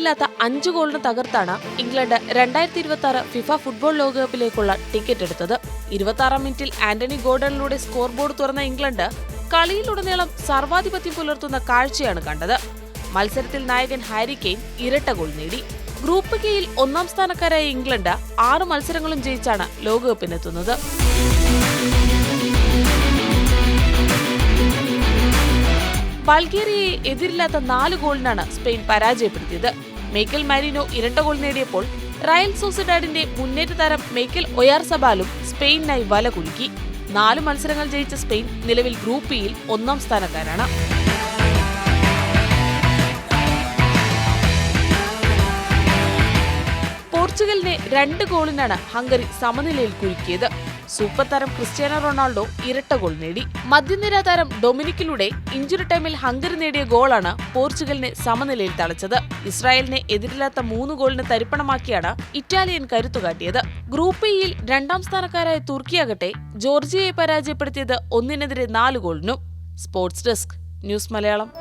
എതിരില്ലാത്ത 5 ഗോളിന് തകർത്താണ് ഇംഗ്ലണ്ട് 2026 ഫിഫ ഫുട്ബോൾ ലോകകപ്പിലേക്കുള്ള ടിക്കറ്റ് എടുത്തത്. 26-ാം മിനിറ്റിൽ ആന്റണി ഗോർഡനിലൂടെ സ്കോർ ബോർഡ് തുറന്ന ഇംഗ്ലണ്ട് കളിയിലുടനീളം സർവാധിപത്യം പുലർത്തുന്ന കാഴ്ചയാണ് കണ്ടത്. മത്സരത്തിൽ നായകൻ ഹാരി കെയ്ൻ ഇരട്ട ഗോൾ നേടി. ഗ്രൂപ്പ് കെയിൽ 1-ാം സ്ഥാനക്കാരായ ഇംഗ്ലണ്ട് 6 മത്സരങ്ങളും ജയിച്ചാണ് ലോകകപ്പിനെത്തുന്നത്. ബൾഗേറിയയെ എതിരില്ലാത്ത 4 ഗോളിനാണ് സ്പെയിൻ പരാജയപ്പെടുത്തിയത്. മൈക്കൽ മാരിനോ ഇരട്ട ഗോൾ നേടിയപ്പോൾ റയൽ സോസിഡാഡിന്റെ മുന്നേറ്റ താരം മൈക്കൽ ഒയാർസബാലും സ്പെയിനിനായി വല കുലുക്കി. 4 മത്സരങ്ങൾ ജയിച്ച സ്പെയിൻ നിലവിൽ ഗ്രൂപ്പ് ഇയിൽ 1-ാം സ്ഥാനക്കാരാണ്. പോർച്ചുഗലിനെ 2 ഗോളിനാണ് ഹംഗറി സമനിലയിൽ കുരുക്കിയത്. സൂപ്പർ താരം ക്രിസ്ത്യാനോ റൊണാൾഡോ ഇരട്ട ഗോൾ നേടി. മധ്യനിര താരം ഡൊമിനിക്കിലൂടെ ഇഞ്ചുറി ടൈമിൽ ഹംഗറി നേടിയ ഗോളാണ് പോർച്ചുഗലിനെ സമനിലയിൽ തളച്ചത്. ഇസ്രായേലിനെ എതിരില്ലാത്ത 3 ഗോളിന് തരിപ്പണമാക്കിയാണ് ഇറ്റാലിയൻ കരുത്തുകാട്ടിയത്. ഗ്രൂപ്പ് ഇയിൽ 2-ാം സ്ഥാനക്കാരായ തുർക്കിയാകട്ടെ ജോർജിയയെ പരാജയപ്പെടുത്തിയത് 1-4 ഗോളിനും. Sports desk, news Malayalam.